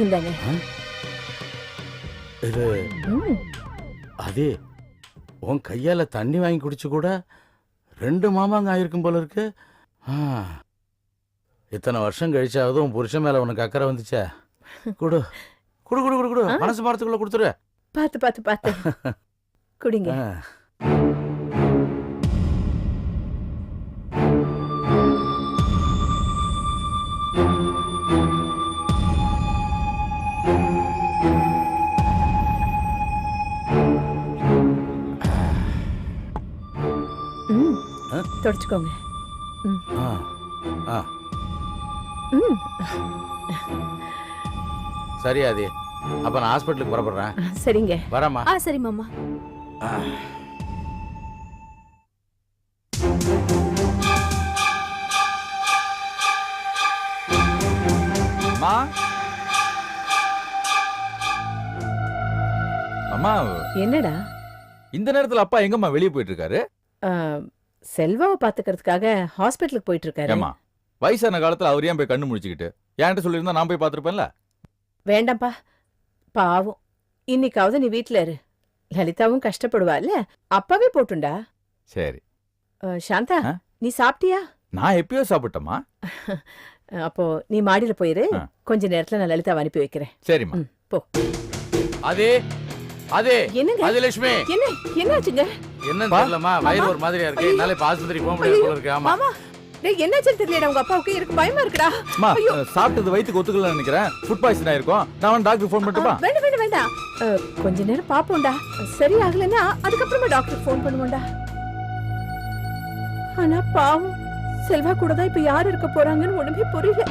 இந்தாங்க. இது அதே உன் கையால தண்ணி வாங்கி குடிச்சு கூட 2 மாமாங்க ஆயிருக்கும் போல இருக்கு. இத்தனை வருஷம் கழிச்சாவது உன் புருஷன் மேல உனக்கு அக்கறை வந்துச்சா? குடு குடு குடு குடு குடு, மனசு மரத்துக்குள்ள கொடுத்துரு. பாத்து பாத்து பாத்து குடிங்க. தொடச்சுக்கோங்க. சரி ஆதி, அப்ப நான் ஹாஸ்பிட்டலுக்கு புறப்படுறேன். சரிங்க. வரமா? சரி மாமா. அம்மா, என்னடா இந்த நேரத்துல அப்பா எங்கம்மா வெளியே போயிட்டு இருக்காரு? செல்வாவை பாத்துக்கிறதுக்காக ஹாஸ்பிட்டலுக்கு போயிட்டு இருக்காரு. ஏமா, வயசான காலத்துல அவர் ஏன் போய் கண்ணு முடிச்சுக்கிட்டு? என்கிட்ட சொல்லியிருந்தா நான் போய் பாத்துருப்பேன்ல. வேண்டாம்ப்பா, பாவம். இன்னைக்காவது நீ வீட்டுல இரு. லலிதாவும் கஷ்டப்படுவா இல்ல, அப்பாவே போட்டுண்டா. சரி. சாந்தா, நீ சாப்பிட்டியா? நான் எப்பயோ சாப்பிட்டேம்மா. அப்போ நீ மாடியில போயிரு. கொஞ்ச நேரத்துல நான் லலிதாவை அனுப்பி வைக்கிறேன். சரிம்மா. போ. அதே அதே என்னங்க? ஆதிலட்சுமி, என்ன என்னாச்சுங்க? என்னன்னு தெரியலமா, வயிறு ஒரு மாதிரியா இருக்கு. என்னால ஆஸ்பத்திரிக்கு போக முடியாது போல இருக்கு. ஆமா மாமா, டேய் என்னாச்சுன்னு தெரியலடா. உங்க அப்பாவுக்கு எனக்கு பயமா இருக்குடா. அம்மா, சாப்பிட்டது வயித்துக்கு ஒத்துக்கலன்னு நினைக்கிறேன். ஃபுட் பாய்சன் ஆயிருக்கும். நான் டாக்டர் ஃபோன் பண்ணட்டுமா? வேண்டாம் வேண்டாம் வேண்டாம், கொஞ்ச நேரம் பாப்போம்டா. சரி ஆகலன்னா அதுக்கப்புறமா டாக்டர் ஃபோன் பண்ணுவோம்டா. ஆனா பாவம், செல்வா கூட தான் இப்ப யார் இருக்க போறாங்கன்னு ஒண்ணுமே புரியல.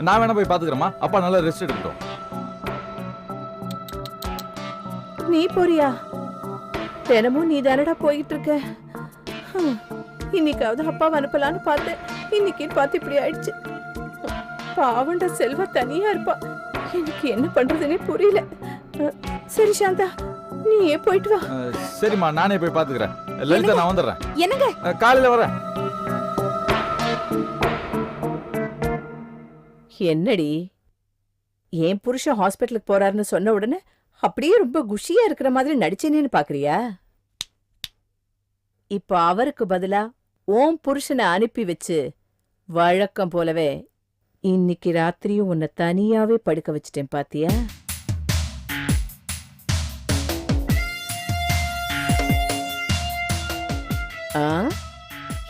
நான் வேணா போய் பாத்துக்கிறேம்மா. அப்பா நல்லா ரெஸ்ட் எடுக்கட்டும். நீ போறியா? தினமும் நீ தானடா போயிட்டு இருக்க. இன்னைக்காவது அப்பாவை அனுப்பலான்னு பார்த்தேன். இன்னைக்குன்னு பார்த்து இப்படி ஆயிடுச்சு. பாவண்டா, செல்வா தனியா இருப்பா. எனக்கு என்ன பண்றதுன்னே புரியல. சரி சாந்தா, நீ ஏன் போயிட்டு வா. சரிம்மா, நானே போய் பாத்துக்கிறேன். லலிதா, நான் வந்துடுறேன். என்னங்க? காலையில வரேன். என்னடி, என் புருஷன் ஹாஸ்பிட்டலுக்கு போறாருன்னு சொன்ன உடனே அப்படியே ரொம்ப குஷியா இருக்கிற மாதிரி நடிச்சேனேன்னு பாக்குறியா? இப்ப அவருக்கு பதிலா உன் புருஷனை அனுப்பி வச்சு வழக்கம் போலவே இன்னைக்கு ராத்திரியும் உன்னை தனியாவே படுக்க வச்சுட்டேன் பாத்தியா?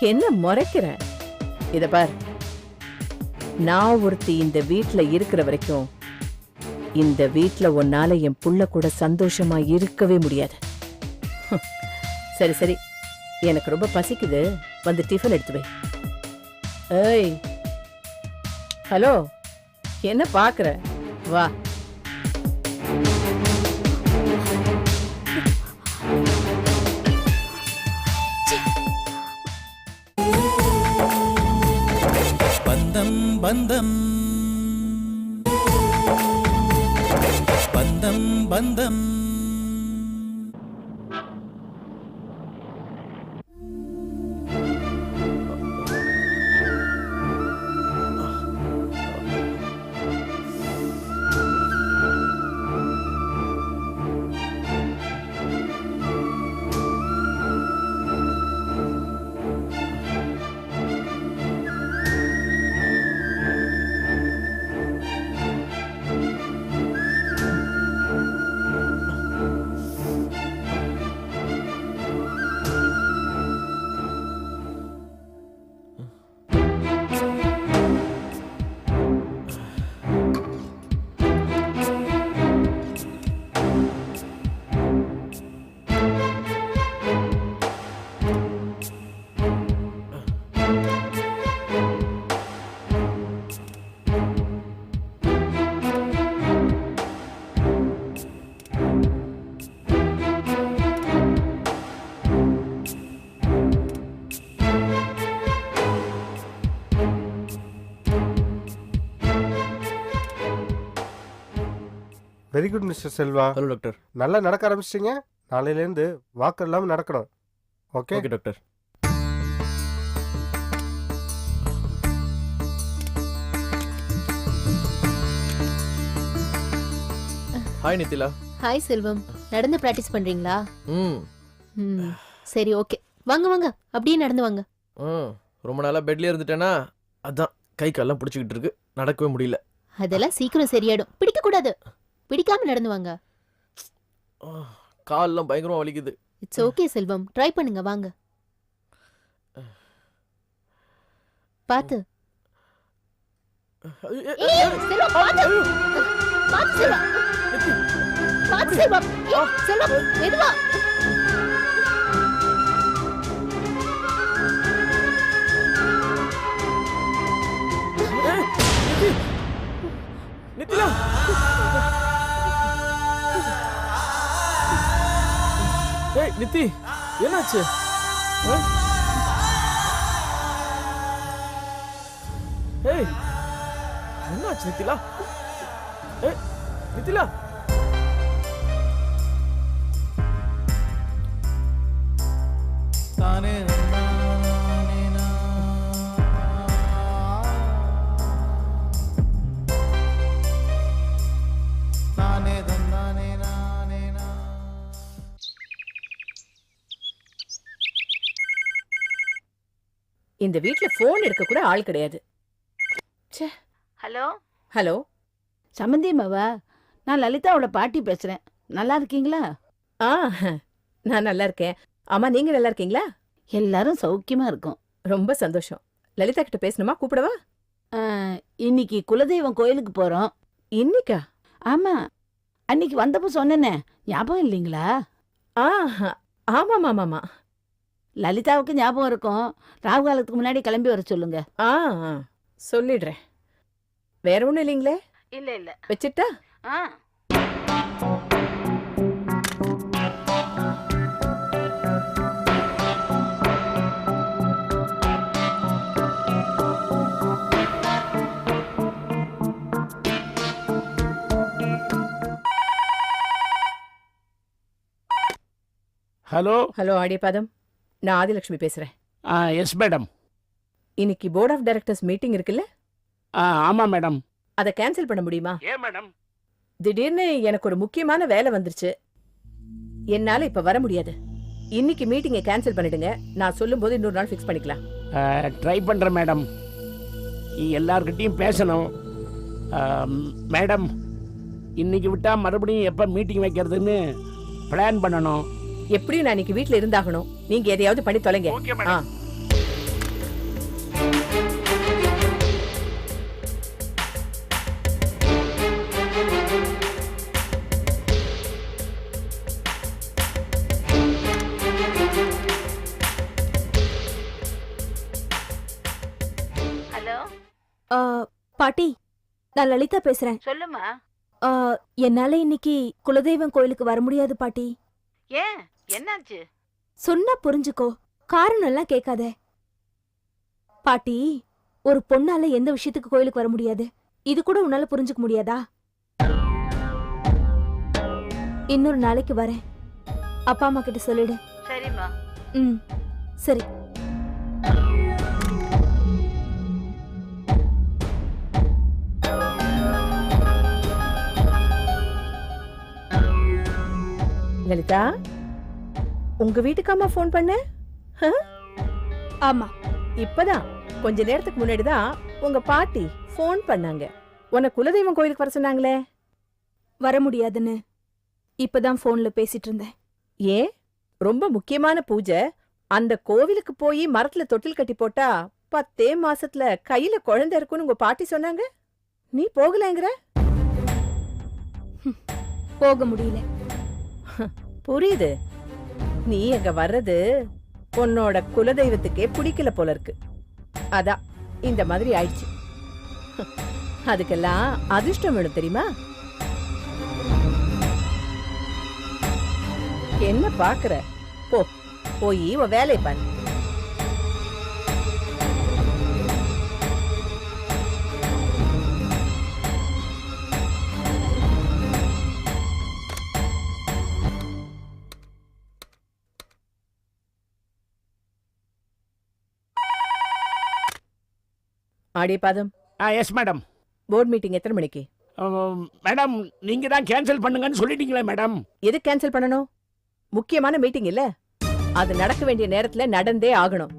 என்ன முறைக்கிற? இத பார், நான் ஒருத்தி இந்த வீட்ல இருக்கிற வரைக்கும் இந்த வீட்ல உன்னால என் புள்ள கூட சந்தோஷமா இருக்கவே முடியாது. சரி சரி, எனக்கு ரொம்ப பசிக்குது, வந்து டிஃபன் எடுத்து வை. ஏய், ஹலோ, என்ன பாக்குற? வா. பந்தம் பந்தம் பந்தம் பந்தம். Very good mister Selva. Hello doctor. நல்லா நடக்க ஆரம்பிச்சிட்டிங்க. நாளையிலேருந்து வாக்கர் இல்லாமல் நடக்கணும். Okay? Okay doctor. Hi Nithila. Hi Selvam, நடந்து பிராக்டிஸ் பண்றீங்களா? ம் ம் சரி ஓகே, வாங்க வாங்க அப்படியே நடந்து வாங்க. ம் ரொம்ப நாளா பெட்லயே இருந்துட்டேனா, அதான் கை கால்லாம் பிடிச்சிக்கிட்டு இருக்கு, நடக்கவே முடியல. அதெல்லாம் சீக்கிரம் சரியாயிடும். பிடிக்க கூடாது, பிடிக்காம நடந்து வாங்க. கால்லாம் பயங்கரமா வலிக்குது. இட்ஸ் ஓகே செல்வம், ட்ரை பண்ணுங்க வாங்க. பாத்து. ஏய், செல்வம், பாத்து. பாத்து செல்வம். பாத்து செல்வம். ஏய், செல்வம், மெதுவா. நித்திலா ஏய் நித்தி, என்னாச்சு? ஏய் என்னாச்சு நித்திலா? ஏய் நித்திலா. தானே இந்த வீட்ல போன் எடுக்க கூட ஆள் கிடையாது. ஹலோ ஹலோ, சம்மந்தி மாவா, நான் லலிதாவோட பாட்டி பேசுறேன். நல்லா இருக்கீங்களா? ஆ நான் நல்லா இருக்கேன். ஆமா, நீங்க நல்லா இருக்கீங்களா? எல்லாரும் சௌக்கியமா இருக்கோம். ரொம்ப சந்தோஷம். லலிதா கிட்ட பேசணுமா? கூப்பிடவா? இன்னைக்கு குலதெய்வம் கோயிலுக்கு போறோம். இன்னைக்கா? ஆமா, அன்னைக்கு வந்தப்ப சொன்னேனே, ஞாபகம் இல்லைங்களா? ஆ ஆமாமாமாமா. லலிதாவுக்கு ஞாபகம் இருக்கும். ராகு காலத்துக்கு முன்னாடி கிளம்பி வர சொல்லுங்க. ஆ ஆ, சொல்லிடுறேன். வேற ஒண்ணும் இல்லைங்களே? இல்ல இல்ல. வச்சிட்டா? ஹலோ. ஹலோ ஆடியபாதம், நான் ஆதிலட்சுமி பேசுறேன். Yes madam. இன்னைக்கு போர்ட் ஆஃப் டைரக்டர்ஸ் மீட்டிங் இருக்குல்ல? ஆமாம் மேடம். அதை கேன்சல் பண்ண முடியுமா? ஏன் மேடம்? திடீர்னு எனக்கு ஒரு முக்கியமான வேலை வந்துருச்சு, என்னால இப்ப வர முடியாது. இன்னைக்கு மீட்டிங்கை கேன்சல் பண்ணிடுங்க. நான் சொல்லும்போது இன்னொரு நாள் ஃபிக்ஸ் பண்ணிக்கலாம். ட்ரை பண்ணுறேன் மேடம். எல்லார்கிட்டையும் பேசணும் மேடம். இன்னைக்கு விட்டால் மறுபடியும் எப்போ மீட்டிங் வைக்கிறதுன்னு பிளான் பண்ணணும். எப்படியும் நான் இன்னைக்கு வீட்ல இருந்தாகணும். நீங்க எதையாவது பண்ணி தொலைங்க. Okay madam. ஹலோ பாட்டி, நான் லலிதா பேசுறேன். சொல்லுமா. என்னால இன்னைக்கு குலதெய்வம் கோயிலுக்கு வர முடியாது பாட்டி. ஏன், என்னாச்சு? சொன்னா புரிஞ்சுக்கோ, காரணம் எல்லாம் கேட்காத. பாட்டி, ஒரு பொண்ணால எந்த விஷயத்துக்கு கோயிலுக்கு வர முடியாது, இது கூட உன்னால புரிஞ்சுக்க முடியாதா? இன்னொரு நாளைக்கு வரேன், அப்பா அம்மா கிட்ட சொல்லிடு. சரிம்மா. ம் சரி. லலிதா, உங்க வீட்டுக்காமா ஃபோன் பண்ண? ஆமா, இப்பதான் கொஞ்ச நேரத்துக்கு முன்னாடிதான் உங்க பாட்டி ஃபோன் பண்ணாங்க. உன்னை குலதெய்வம் கோயிலுக்கு வர சொன்னாங்களே. வர முடியாதுன்னு இப்பதான் போன்ல பேசிட்டு இருந்தேன். ஏன்? ரொம்ப முக்கியமான பூஜை. அந்த கோவிலுக்கு போய் மரத்துல தொட்டில் கட்டி போட்டா 10 மாசத்துல கையில குழந்தை இருக்குன்னு உங்க பாட்டி சொன்னாங்க. நீ போகலங்கிற? போக முடியல. புரியுது. நீ அங்க வர்றது உன்னோட குலதெய்வத்துக்கே பிடிக்கல போல இருக்கு. அதான் இந்த மாதிரி ஆயிடுச்சு. அதுக்கெல்லாம் அதிர்ஷ்டம் வேணும் தெரியுமா? என்ன பாக்குற? போ, போய் உன் வேலையை பாரு. Adiyapatham. Yes madam. Board meeting எத்தனை மணிக்கு? மேடம் நீங்க தான் கேன்சல் பண்ணுங்கன்னு சொல்லிட்டீங்களே மேடம். எது கேன்சல் பண்ணணும்? முக்கியமான மீட்டிங் இல்ல, அது நடக்க வேண்டிய நேரத்துல நடந்தே ஆகணும்.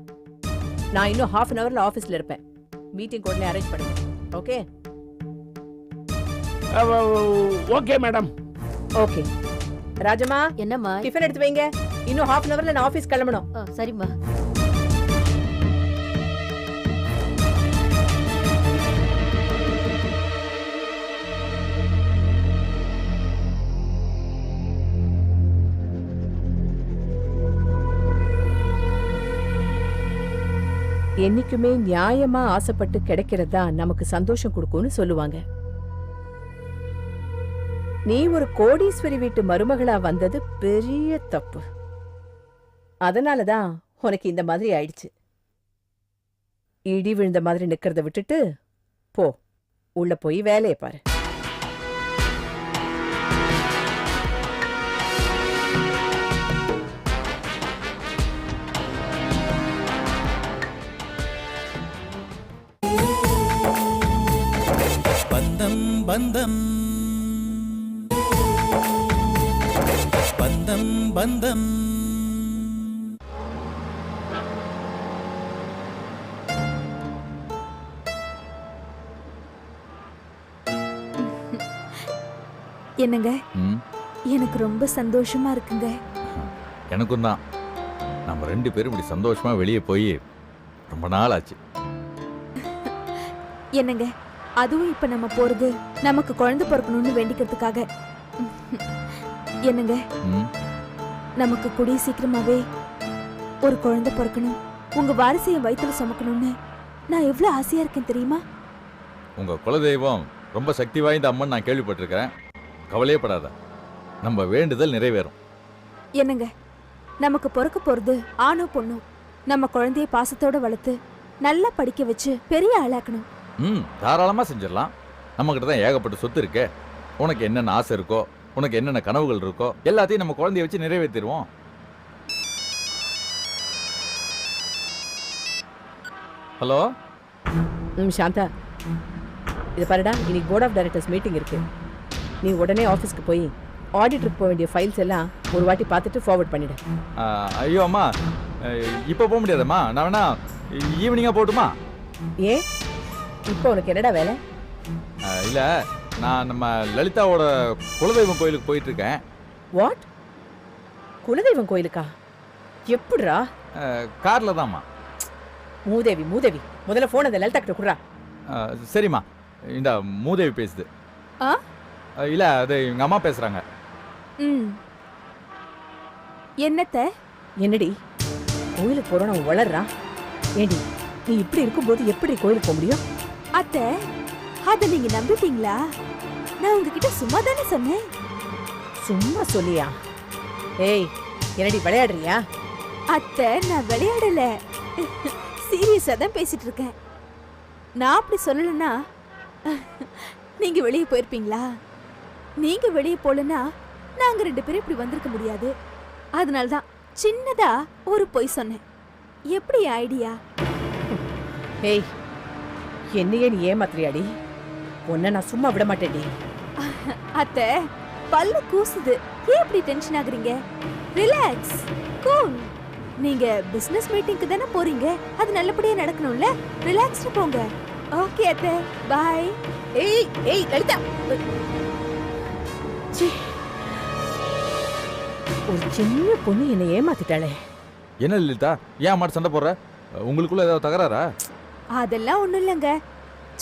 நான் இன்னும் half an hourல ஆபீஸ்ல இருப்பேன். மீட்டிங் உடனே அரேஞ்ச் பண்ணுங்க. Okay? Okay madam. Okay. Rajamma, என்னம்மா? டிஃபன் எடுத்து வைங்க. இன்னும் half an hourல நான் ஆபீஸ் கிளம்பணும். சரிம்மா. என்னைக்குமே நியாயமா ஆசைப்பட்டு கிடைக்கிறது தான் நமக்கு சந்தோஷம் கொடுக்கும்னு சொல்லுவாங்க. நீ ஒரு கோடீஸ்வரி வீட்டு மருமகளா வந்தது பெரிய தப்பு. அதனாலதான் உனக்கு இந்த மாதிரி ஆயிடுச்சு. இடி விழுந்த மாதிரி நிக்கிறத விட்டுட்டு போ, உள்ள போய் வேலையை பாரு. பந்தம் பந்தம் பந்தம் பந்தம் என்னங்க, ம், எனக்கு ரொம்ப சந்தோஷமா இருக்குங்க. எனக்கும் தான். நம்ம 2 பேரும் இப்படி சந்தோஷமா வெளியே போய் ரொம்ப நாள் ஆச்சு. என்னங்க, அதுவும் இப்ப நம்ம போறது நமக்கு குழந்தை பிறக்கணும்னு வேண்டிக்கிறதுக்காக. என்னங்க, ம், நமக்கு கூடிய சீக்கிரமாவே ஒரு குழந்தை பிறக்கணும், உங்க வாரிசைய வயித்துல சுமக்கணும்னு நான் எவ்வளவு ஆசையா இருக்கேன் தெரியுமா? உங்க குலதெய்வம் ரொம்ப சக்தி வாய்ந்த அம்மன் நான் கேள்விப்பட்டிருக்கிறேன். கவலையே படாத, நம்ம வேண்டுதல் நிறைவேறும். என்னங்க, நமக்கு பிறக்க போறது ஆணோ பொண்ணோ, நம்ம குழந்தைய பாசத்தோட வளர்த்து நல்லா படிக்க வச்சு பெரிய ஆளாக்கணும். ம், தாராளமா செஞ்சிடலாம். நம்மகிட்ட தான் ஏகப்பட்ட சொத்து இருக்கே. உனக்கு என்னென்ன ஆசை இருக்கோ, உனக்கு என்னென்ன கனவுகள் இருக்கோ எல்லாத்தையும் நம்ம குழந்தைய வச்சு நிறைவேற்றிடுவோம். ஹலோ சாந்தா, இது பாருடா, இன்னைக்கு போர்ட் ஆஃப் டைரக்டர்ஸ் மீட்டிங் இருக்கு. நீ உடனே ஆஃபீஸ்க்கு போய் ஆடிட்டருக்கு போக வேண்டிய ஃபைல்ஸ் எல்லாம் ஒரு வாட்டி பார்த்துட்டு ஃபார்வர்ட் பண்ணிடு. ஐயோ அம்மா, இப்போ போக முடியாதம்மா. நான் வேணா ஈவினிங்காக போட்டுமா? ஏன் இப்போ உனக்கு என்னடா வேலை? இல்லை, நான் நம்ம லலிதாவோட குலதெய்வம் கோயிலுக்கு போயிட்டு இருக்கேன். வாட்? குலதெய்வம் கோயிலுக்கா? எப்படிரா? காரில் தான்மா. மூதேவி மூதேவி, முதல்ல போன் அந்த லலிதா கிட்ட குடுறா. சரிம்மா, இந்த மூதேவி பேசுது. இல்லை, அது எங்கள் அம்மா பேசுகிறாங்க. என்னத்த? என்னடி கோயிலுக்கு போறோம் அவன் வளர்றான்? ஏடி, நீ இப்படி இருக்கும்போது எப்படி கோயிலுக்கு போக முடியும்? அத்தை, அத நீங்க நம்பிட்டீங்களா? நான் உங்ககிட்ட சும்மா தானே சொன்னேன். சும்மா சொல்லியா? ஏய், என்னடி விளையாடுறியா? அத்தை, நான் விளையாடல, சீரியஸா தான் பேசிட்டு இருக்கேன். நான் அப்படி சொல்லலன்னா நீங்க வெளியே போயிருப்பீங்களா? நீங்க வெளியே போலனா நாங்க 2 பேரும் இப்படி வந்திருக்க முடியாது. அதனாலதான் சின்னதா ஒரு பொய் சொன்னேன். எப்படி ஐடியா? ஏய், என்னையே நீ ஏமாத்துறியாடி? உன்னை நான் சும்மா விட மாட்டேன்டி. அத்தை, பல்லு கூசுது, ஏன் இப்படி டென்ஷன் ஆகுறீங்க? Relax, cool. நீங்க பிசினஸ் மீட்டிங்க்கு தானே போறீங்க, அது நல்லபடியா நடக்கணும்ல. ரிலாக்ஸ்டு போங்க. ஓகே அத்தை, பை. ஏய் ஏய் லலிதா, ஒரு சின்ன பொண்ணு என்னை ஏமாத்திட்டாளே. என்ன லலிதா, ஏன் அம்மா சண்டை போடுற? உங்களுக்குள்ள ஏதாவது தகராறா? அதெல்லாம் ஒண்ணும் இல்லைங்க,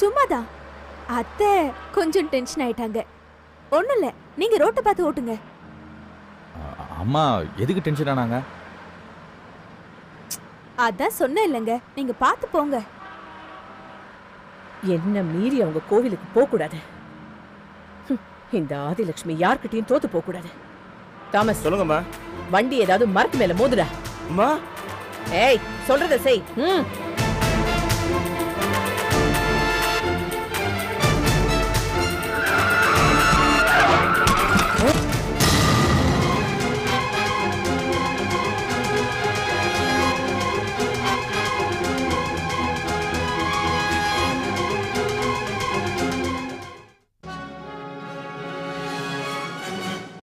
சும்மாதான். அத்தை கொஞ்சம் டென்ஷன் ஆயிட்டாங்க. ஒண்ணும் இல்ல, நீங்க ரோட்டை பார்த்து ஓட்டுங்க. அம்மா எதுக்கு டென்ஷன் ஆனாங்க? அதான் சொன்னேன் இல்லைங்க, நீங்க பார்த்து போங்க. என்ன மீறி அவங்க கோவிலுக்கு போக கூடாது. இந்த ஆதிலட்சுமி யார்கிட்டயும் தோத்து போக கூடாது. தாமஸ், சொல்லுங்கம்மா. வண்டி ஏதாவது மரத்து மேல மோதுடா. அம்மா, ஏய், சொல்றத செய்.